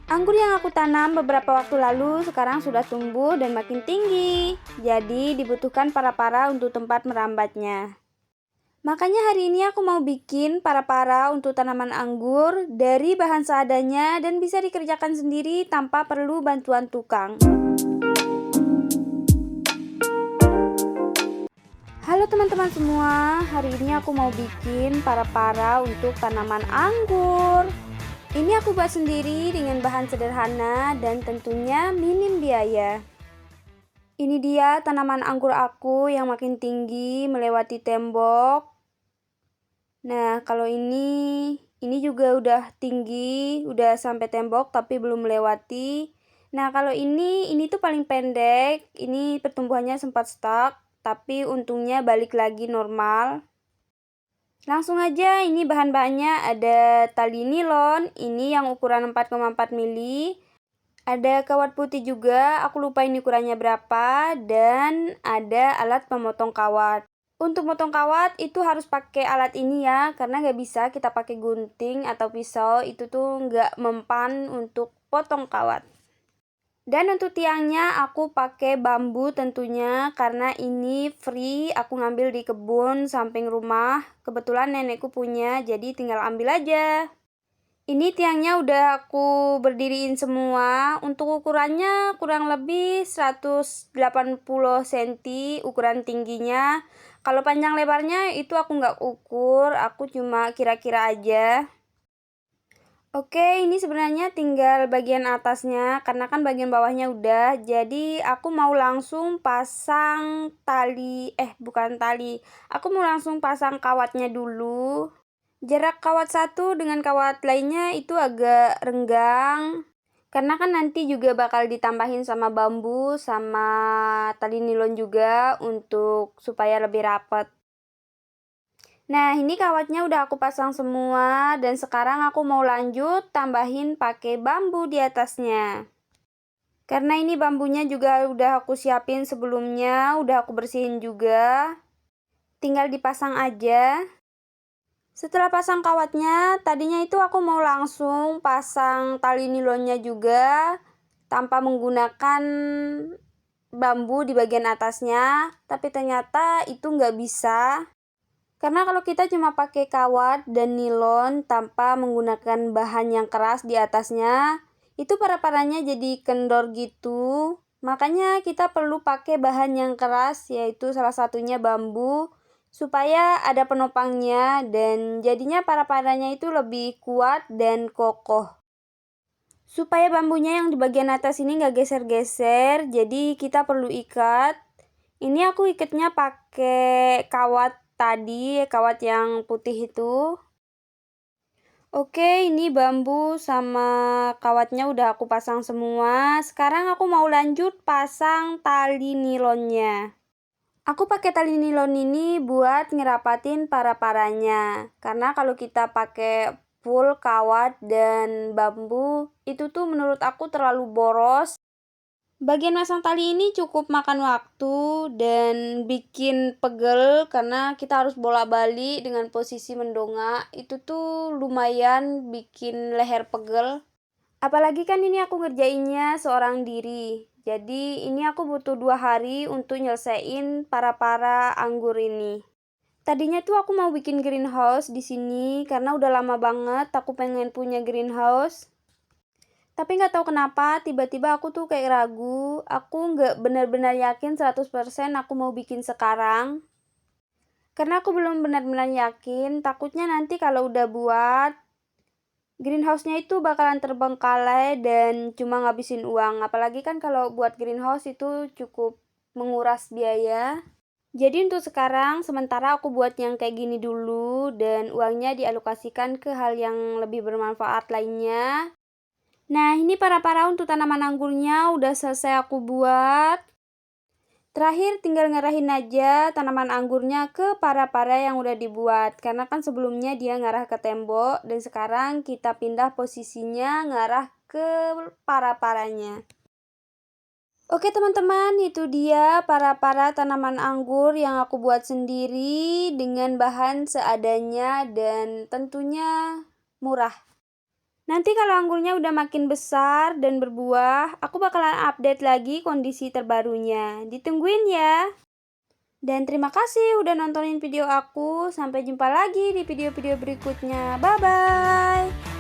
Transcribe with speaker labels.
Speaker 1: Anggur yang aku tanam beberapa waktu lalu sekarang sudah tumbuh dan makin tinggi. Jadi dibutuhkan para-para untuk tempat merambatnya. Makanya hari ini aku mau bikin para-para untuk tanaman anggur dari bahan seadanya dan bisa dikerjakan sendiri tanpa perlu bantuan tukang. Halo teman-teman semua, hari ini aku mau bikin para-para untuk tanaman anggur. Ini aku buat sendiri dengan bahan sederhana dan tentunya minim biaya. Ini dia tanaman anggur aku yang makin tinggi melewati tembok. Nah, kalau ini juga udah tinggi, udah sampai tembok tapi belum melewati. Nah, kalau ini tuh paling pendek. Ini pertumbuhannya sempat stuck, tapi untungnya balik lagi normal. Langsung aja, ini bahan-bahannya ada tali nilon, ini yang ukuran 4,4 mili. Ada kawat putih juga, aku lupa ini ukurannya berapa, dan ada alat pemotong kawat. Untuk motong kawat itu harus pakai alat ini ya, karena nggak bisa kita pakai gunting atau pisau, itu tuh nggak mempan untuk potong kawat. Dan untuk tiangnya aku pakai bambu tentunya karena ini free, aku ngambil di kebun samping rumah. Kebetulan nenekku punya, jadi tinggal ambil aja. Ini tiangnya udah aku berdiriin semua. Untuk ukurannya kurang lebih 180 cm ukuran tingginya. Kalau panjang lebarnya itu aku nggak ukur, aku cuma kira-kira aja. Oke, ini sebenarnya tinggal bagian atasnya, karena kan bagian bawahnya udah. Jadi aku mau langsung pasang tali, bukan tali. Aku mau langsung pasang kawatnya dulu. Jarak kawat satu dengan kawat lainnya itu agak renggang. Karena kan nanti juga bakal ditambahin sama bambu, sama tali nilon juga untuk supaya lebih rapat. Nah, ini kawatnya udah aku pasang semua dan sekarang aku mau lanjut tambahin pakai bambu di atasnya. Karena ini bambunya juga udah aku siapin sebelumnya, udah aku bersihin juga. Tinggal dipasang aja. Setelah pasang kawatnya, tadinya itu aku mau langsung pasang tali nilonnya juga tanpa menggunakan bambu di bagian atasnya, tapi ternyata itu nggak bisa. Karena kalau kita cuma pakai kawat dan nilon tanpa menggunakan bahan yang keras di atasnya, itu para-paranya jadi kendor gitu. Makanya kita perlu pakai bahan yang keras, yaitu salah satunya bambu, supaya ada penopangnya dan jadinya para-paranya itu lebih kuat dan kokoh. Supaya bambunya yang di bagian atas ini nggak geser-geser, jadi kita perlu ikat. Ini aku ikatnya pakai kawat tadi, kawat yang putih itu. Oke, ini bambu sama kawatnya udah aku pasang semua. Sekarang aku mau lanjut pasang tali nilonnya. Aku pakai tali nilon ini buat ngerapatin para-paranya. Karena kalau kita pakai full kawat dan bambu, itu tuh menurut aku terlalu boros. Bagian masang tali ini cukup makan waktu dan bikin pegel karena kita harus bolak-balik dengan posisi mendongak. Itu tuh lumayan bikin leher pegel. Apalagi kan ini aku ngerjainnya seorang diri. Jadi ini aku butuh 2 hari untuk nyelesain para-para anggur ini. Tadinya tuh aku mau bikin greenhouse di sini karena udah lama banget aku pengen punya greenhouse. Tapi nggak tahu kenapa tiba-tiba aku tuh kayak ragu, aku nggak benar-benar yakin 100% aku mau bikin sekarang. Karena aku belum benar-benar yakin, takutnya nanti kalau udah buat, greenhouse-nya itu bakalan terbengkalai dan cuma ngabisin uang. Apalagi kan kalau buat greenhouse itu cukup menguras biaya. Jadi untuk sekarang, sementara aku buat yang kayak gini dulu dan uangnya dialokasikan ke hal yang lebih bermanfaat lainnya. Nah, ini para-para untuk tanaman anggurnya udah selesai aku buat. Terakhir tinggal ngarahin aja tanaman anggurnya ke para-para yang udah dibuat. Karena kan sebelumnya dia ngarah ke tembok dan sekarang kita pindah posisinya ngarah ke para-paranya. Oke teman-teman, itu dia para-para tanaman anggur yang aku buat sendiri dengan bahan seadanya dan tentunya murah. Nanti kalau anggurnya udah makin besar dan berbuah, aku bakalan update lagi kondisi terbarunya. Ditungguin ya. Dan terima kasih udah nontonin video aku. Sampai jumpa lagi di video-video berikutnya. Bye-bye.